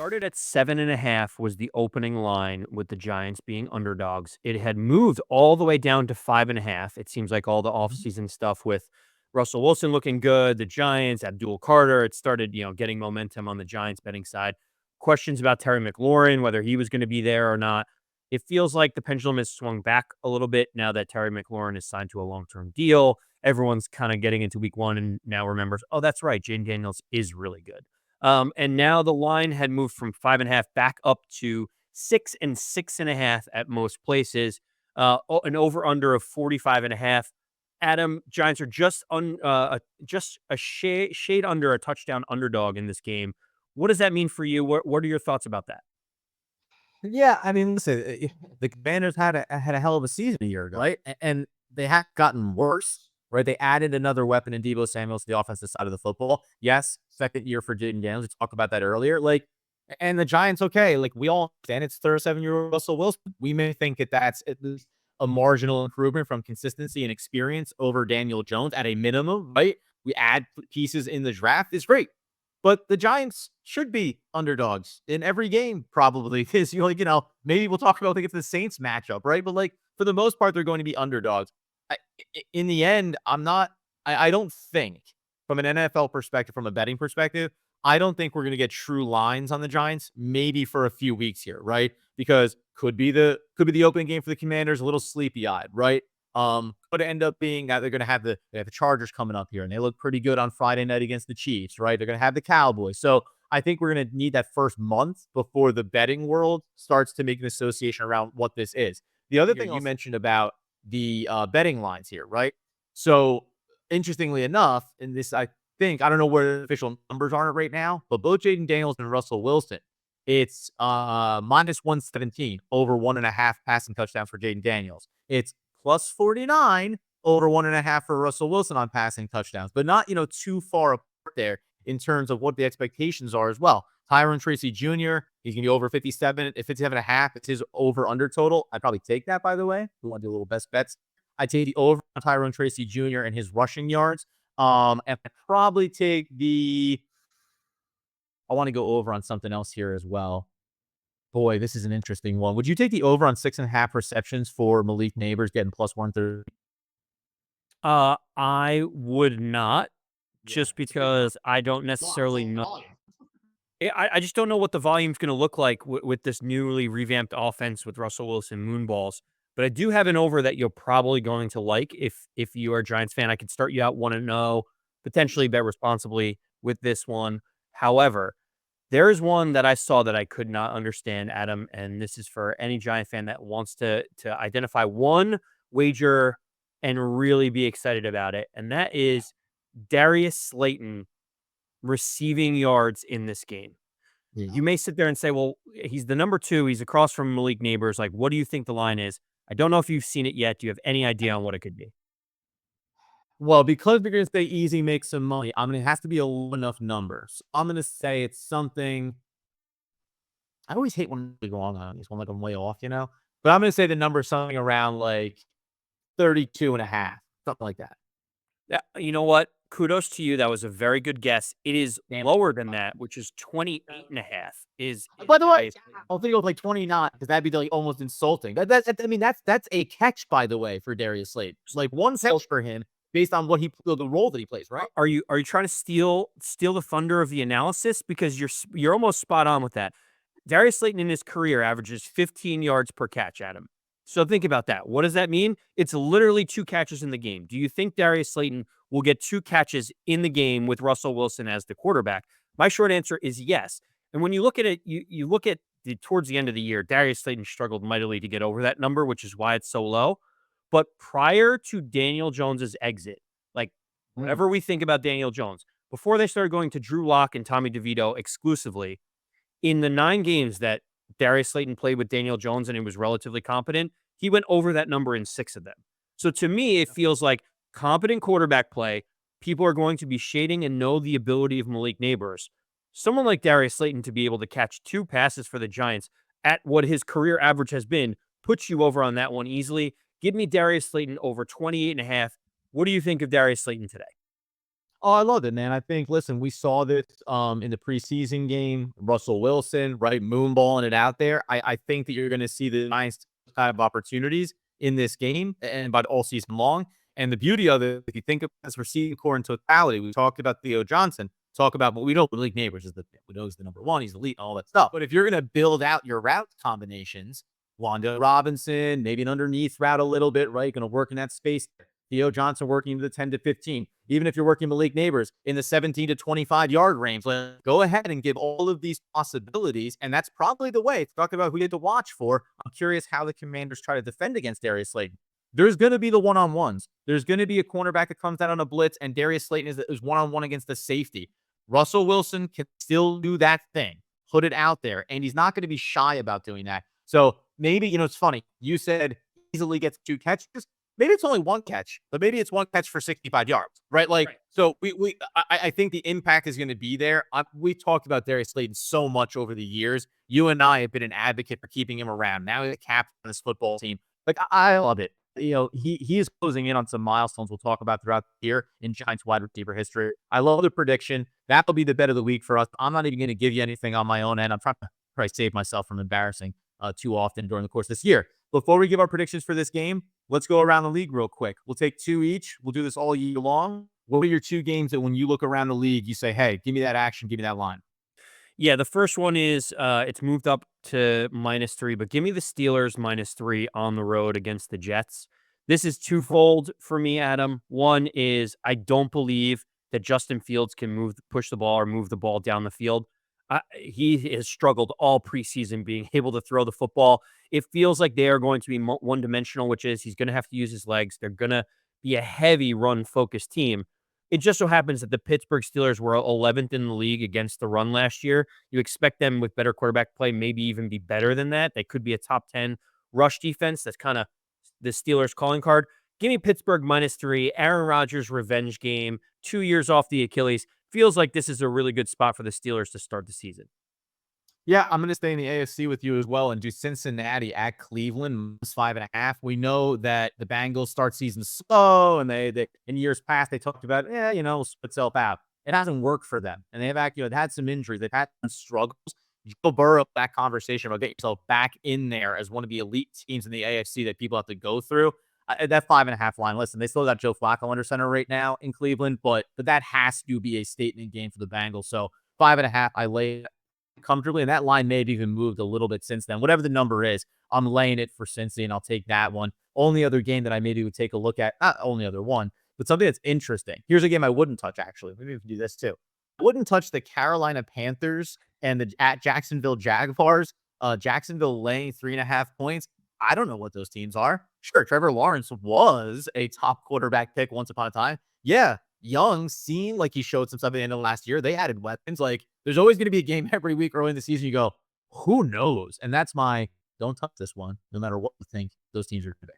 Started at 7.5 was the opening line with the Giants being underdogs. It had moved all the way down to 5.5. It seems like all the Mhm. offseason stuff with Russell Wilson looking good, the Giants, Abdul Carter, it started, getting momentum on the Giants betting side. Questions about Terry McLaurin, whether he was going to be there or not. It feels like the pendulum has swung back a little bit now that Terry McLaurin is signed to a long-term deal. Everyone's kind of getting into week one and now remembers, oh, that's right, Jane Daniels is really good. And now the line had moved from 5.5 back up to 6 and 6.5 at most places. An over under of 45.5. Adam, Giants are just a shade under a touchdown underdog in this game. What does that mean for you? What are your thoughts about that? Yeah, I mean, listen, the Commanders had a hell of a season a year ago, right? And they have gotten worse, right? They added another weapon in Deebo Samuel to the offensive side of the football. Yes, second year for Jaden Daniels. We talked about that earlier. And the Giants, okay, like we all understand it's 37-year-old Russell Wilson. We may think that that's at least a marginal improvement from consistency and experience over Daniel Jones at a minimum, right? We add pieces in the draft. It's great. But the Giants should be underdogs in every game, probably. Because maybe we'll talk about if the Saints matchup, right? But for the most part, they're going to be underdogs. In the end, I'm not. I don't think from an NFL perspective, from a betting perspective, I don't think we're going to get true lines on the Giants. Maybe for a few weeks here, right? Because could be the opening game for the Commanders, a little sleepy eyed, right? Could end up being that they have the Chargers coming up here, and they look pretty good on Friday night against the Chiefs, right? They're gonna have the Cowboys. So I think we're gonna need that first month before the betting world starts to make an association around what this is. The other You're thing you also mentioned about the betting lines here, right? So interestingly enough, in this, I don't know where the official numbers are right now, but both Jaden Daniels and Russell Wilson, it's minus 117 over 1.5 passing touchdowns for Jaden Daniels. It's plus 49 over 1.5 for Russell Wilson on passing touchdowns, but not, too far apart there in terms of what the expectations are as well. Tyron Tracy Jr., he's going to be over 57.5. It's his over under total. I'd probably take that, by the way. We want to do a little best bets. I take the over on Tyron Tracy Jr. and his rushing yards. And I'd probably take I want to go over on something else here as well. Boy, this is an interesting one. Would you take the over on 6.5 receptions for Malik Neighbors getting plus 130? I would not, Yeah, just it's a big number. because I don't It's necessarily all know. volume. I just don't know what the volume's going to look like with this newly revamped offense with Russell Wilson moonballs. But I do have an over that you're probably going to like if you are a Giants fan. I could start you out 1-0, potentially bet responsibly with this one. However, there is one that I saw that I could not understand, Adam, and this is for any Giant fan that wants to identify one wager and really be excited about it, and that is Darius Slayton receiving yards in this game. Yeah. You may sit there and say, well, he's the number two. He's across from Malik Neighbors. Like, what do you think the line is? I don't know if you've seen it yet. Do you have any idea on what it could be? Well, because we're gonna say easy, make some money, it has to be a low enough number. So I'm gonna say it's something. I always hate when we go on these one like I'm way off. But I'm gonna say the number is something around like 32.5, something like that. You know what? Kudos to you. That was a very good guess. It is Damn it. lower than that, which is 28.5 is By the way, Darius Slayton. I'll think of like 29 because that'd be like almost insulting. That's a catch, by the way, for Darius Slade. It's like one catch for him based on the role that he plays, right? Are you trying to steal the thunder of the analysis? Because you're almost spot on with that. Darius Slayton in his career averages 15 yards per catch, Adam. So think about that. What does that mean? It's literally two catches in the game. Do you think Darius Slayton will get two catches in the game with Russell Wilson as the quarterback? My short answer is yes. And when you look at it, you look at towards the end of the year, Darius Slayton struggled mightily to get over that number, which is why it's so low. But prior to Daniel Jones's exit, like Mm. whatever we think about Daniel Jones, before they started going to Drew Lock and Tommy DeVito exclusively, in the 9 games that Darius Slayton played with Daniel Jones and he was relatively competent, he went over that number in 6 of them. So to me, it feels like competent quarterback play. People are going to be shading and know the ability of Malik Neighbors. Someone like Darius Slayton to be able to catch 2 passes for the Giants at what his career average has been puts you over on that one easily. Give me Darius Slayton over 28.5. What do you think of Darius Slayton today? Oh, I love it, man. I think, listen, we saw this in the preseason game. Russell Wilson, right, moonballing it out there. I think that you're going to see the nice kind of opportunities in this game and about all season long. And the beauty of it, if you think of this receiving core in totality, we talked about Theo Johnson. Talk about, but we know Malik Neighbors is we know he's the number one. He's elite and all that stuff. But if you're going to build out your route combinations, Wanda Robinson, maybe an underneath route a little bit, right? Going to work in that space. Theo Johnson working to the 10 to 15. Even if you're working Malik Neighbors in the 17 to 25-yard range, go ahead and give all of these possibilities. And that's probably the way. Talk about who you had to watch for. I'm curious how the Commanders try to defend against Darius Slayton. There's going to be the one-on-ones. There's going to be a cornerback that comes out on a blitz, and Darius Slayton is one-on-one against the safety. Russell Wilson can still do that thing. Put it out there, and he's not going to be shy about doing that. So maybe, it's funny. You said easily gets 2 catches. Maybe it's only 1 catch, but maybe it's 1 catch for 65 yards, right? Right. So I think the impact is going to be there. We talked about Darius Slayton so much over the years. You and I have been an advocate for keeping him around. Now he's a captain on this football team. I love it. He is closing in on some milestones we'll talk about throughout the year in Giants wide receiver history. I love the prediction. That'll be the bet of the week for us. I'm not even going to give you anything on my own end. I'm trying to probably save myself from embarrassing too often during the course of this year. Before we give our predictions for this game, let's go around the league real quick. We'll take 2 each. We'll do this all year long. What are your 2 games that when you look around the league, you say, hey, give me that action, give me that line? Yeah, the first one is it's moved up to -3, but give me the Steelers -3 on the road against the Jets. This is twofold for me, Adam. One is I don't believe that Justin Fields can push the ball or move the ball down the field. He has struggled all preseason being able to throw the football. It feels like they are going to be one-dimensional, which is he's going to have to use his legs. They're going to be a heavy run-focused team. It just so happens that the Pittsburgh Steelers were 11th in the league against the run last year. You expect them with better quarterback play, maybe even be better than that. They could be a top 10 rush defense. That's kind of the Steelers calling card. Give me Pittsburgh -3, Aaron Rodgers revenge game, 2 years off the Achilles. Feels like this is a really good spot for the Steelers to start the season. Yeah, I'm going to stay in the AFC with you as well and do Cincinnati at Cleveland -5.5. We know that the Bengals start season slow, and they in years past they talked about, it'll split itself out. It hasn't worked for them, and they've actually had some injuries. They've had some struggles. Joe Burrow, that conversation about getting yourself back in there as one of the elite teams in the AFC that people have to go through. That 5.5 line. Listen, they still got Joe Flacco under center right now in Cleveland, but that has to be a statement game for the Bengals. So 5.5, I lay comfortably, and that line may have even moved a little bit since then. Whatever the number is, I'm laying it for Cincy, and I'll take that one. Only other game that I maybe would take a look at, not only other one, but something that's interesting. Here's a game I wouldn't touch, actually. Maybe we can do this too. I wouldn't touch the Carolina Panthers and the at Jacksonville Jaguars. Jacksonville laying 3.5 points. I don't know what those teams are. Sure, Trevor Lawrence was a top quarterback pick once upon a time. Yeah, Young seemed like he showed some stuff at the end of last year. They added weapons. There's always going to be a game every week early in the season. You go, who knows? And that's my don't touch this one, no matter what you think those teams are today.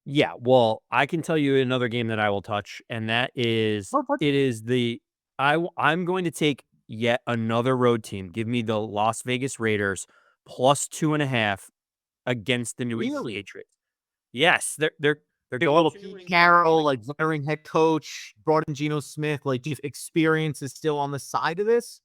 Yeah, well, I can tell you another game that I will touch, and that is it is the I'm going to take yet another road team. Give me the Las Vegas Raiders +2.5 against the New England Patriots. Yes, they're A little Pete Carroll, veteran head coach, brought in Geno Smith. Do you experience is still on the side of this?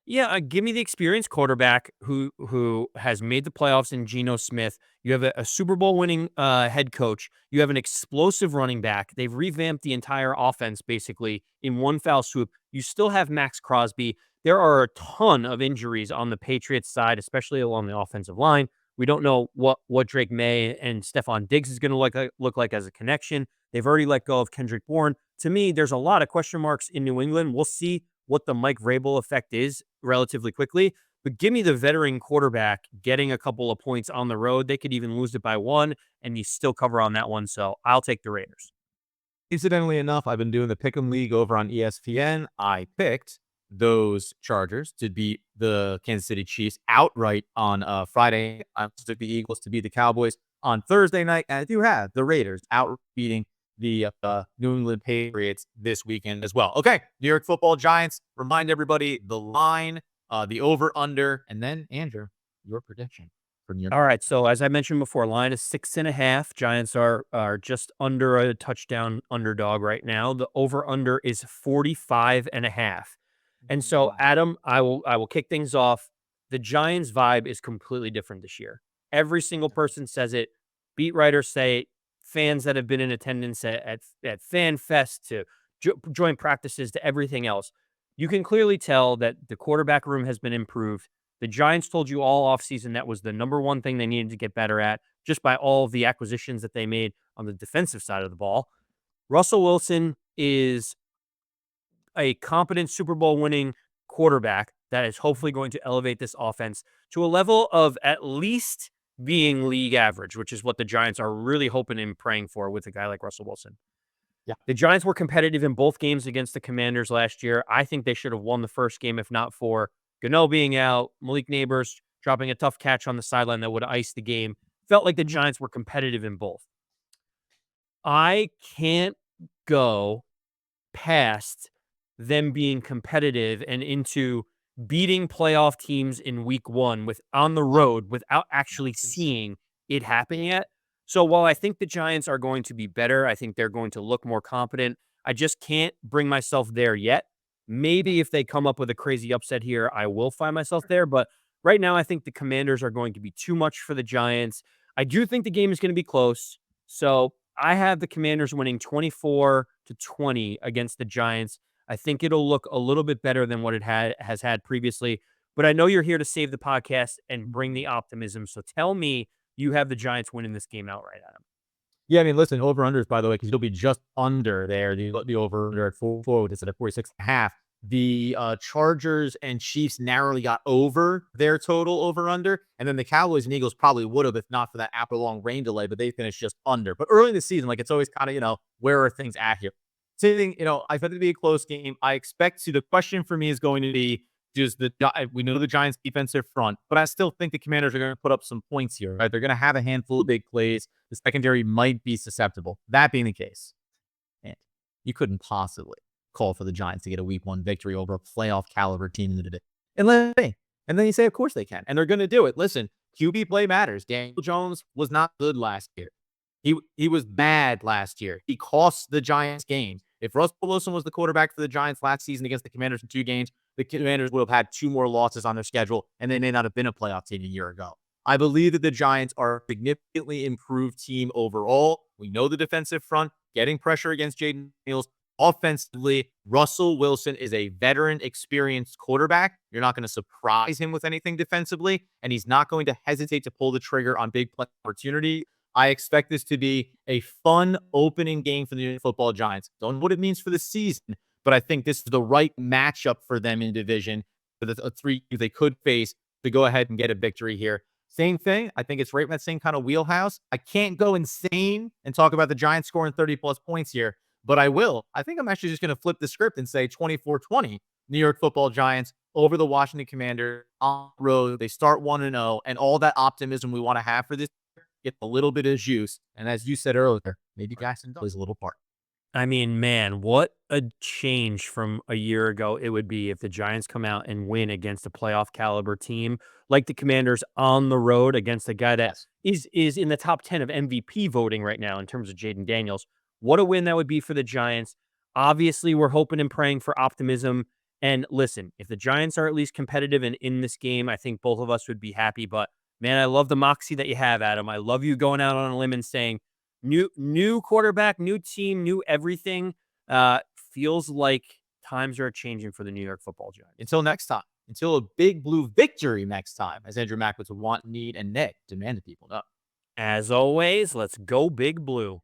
Yeah, give me the experienced quarterback who has made the playoffs in Geno Smith. You have a Super Bowl winning head coach. You have an explosive running back. They've revamped the entire offense basically in one foul swoop. You still have Max Crosby. There are a ton of injuries on the Patriots side, especially along the offensive line. We don't know what Drake May and Stephon Diggs is going to look like as a connection. They've already let go of Kendrick Bourne. To me, there's a lot of question marks in New England. We'll see what the Mike Vrabel effect is relatively quickly. But give me the veteran quarterback getting a couple of points on the road. They could even lose it by 1, and you still cover on that one. So I'll take the Raiders. Incidentally enough, I've been doing the Pick'em League over on ESPN. I picked those Chargers to beat the Kansas City Chiefs outright on Friday. I took the Eagles to beat the Cowboys on Thursday night. And I do have the Raiders out beating the New England Patriots this weekend as well. Okay, New York Football Giants. Remind everybody the line, the over-under, and then, Andrew, your prediction. for New York. All right. So as I mentioned before, line is 6.5. Giants are just under a touchdown underdog right now. The over under is 45.5. And so, Adam, I will kick things off. The Giants vibe is completely different this year. Every single person says it. Beat writers say it. Fans that have been in attendance at Fan Fest to joint practices to everything else. You can clearly tell that the quarterback room has been improved. The Giants told you all offseason that was the number one thing they needed to get better at, just by all of the acquisitions that they made on the defensive side of the ball. Russell Wilson is a competent Super Bowl winning quarterback that is hopefully going to elevate this offense to a level of at least being league average, which is what the Giants are really hoping and praying for with a guy like Russell Wilson. Yeah. The Giants were competitive in both games against the Commanders last year. I think they should have won the first game if not for Gano being out, Malik Neighbors dropping a tough catch on the sideline that would have iced the game. Felt like the Giants were competitive in both. I can't go past them being competitive and into beating playoff teams in week one with on the road without actually seeing it happen yet. So while I think the Giants are going to be better, I think they're going to look more competent. I just can't bring myself there yet. Maybe if they come up with a crazy upset here, I will find myself there. But right now, I think the Commanders are going to be too much for the Giants. I do think the game is going to be close. So I have the Commanders winning 24-20 against the Giants. I think it'll look a little bit better than what it has had previously. But I know you're here to save the podcast and bring the optimism. So tell me you have the Giants winning this game outright, Adam. Yeah, I mean, listen, over-unders, by the way, because you'll be just under there. The over-under at 4, it's at 46.5. The Chargers and Chiefs narrowly got over their total over-under, and then the Cowboys and Eagles probably would have if not for that hour-long rain delay, but they finished just under. But early in the season, like, it's always kind of, where are things at here? Same thing, I thought it'd be a close game. I expect to. The question for me is going to be, we know the Giants' defensive front, but I still think the Commanders are going to put up some points here, right? They're going to have a handful of big plays. The secondary might be susceptible. That being the case, and you couldn't possibly call for the Giants to get a week one victory over a playoff caliber team in the division. And then you say, of course they can. And they're going to do it. Listen, QB play matters. Daniel Jones was not good last year. He was bad last year. He cost the Giants games. If Russell Wilson was the quarterback for the Giants last season against the Commanders in 2 games, the Commanders would have had 2 more losses on their schedule, and they may not have been a playoff team a year ago. I believe that the Giants are a significantly improved team overall. We know the defensive front, getting pressure against Jaden Daniels. Offensively, Russell Wilson is a veteran, experienced quarterback. You're not going to surprise him with anything defensively, and he's not going to hesitate to pull the trigger on big play opportunity. I expect this to be a fun opening game for the New York Football Giants. Don't know what it means for the season, but I think this is the right matchup for them in division, for the 3 they could face to go ahead and get a victory here. Same thing. I think it's right in that same kind of wheelhouse. I can't go insane and talk about the Giants scoring 30-plus points here, but I will. I think I'm actually just going to flip the script and say 24-20 New York Football Giants over the Washington Commanders on the road. They start 1-0, and all that optimism we want to have for this get a little bit of juice. And as you said earlier, maybe Gaston plays a little part. I mean, man, what a change from a year ago it would be if the Giants come out and win against a playoff caliber team like the Commanders on the road against a guy that is in the top 10 of MVP voting right now in terms of Jaden Daniels. What a win that would be for the Giants. Obviously, we're hoping and praying for optimism. And listen, if the Giants are at least competitive and in this game, I think both of us would be happy. But man, I love the moxie that you have, Adam. I love you going out on a limb and saying, new quarterback, new team, new everything. Feels like times are changing for the New York Football Giants. Until next time. Until a big blue victory next time, as Andrew Mack would want, need, and Nick demand that people know. As always, let's go Big Blue.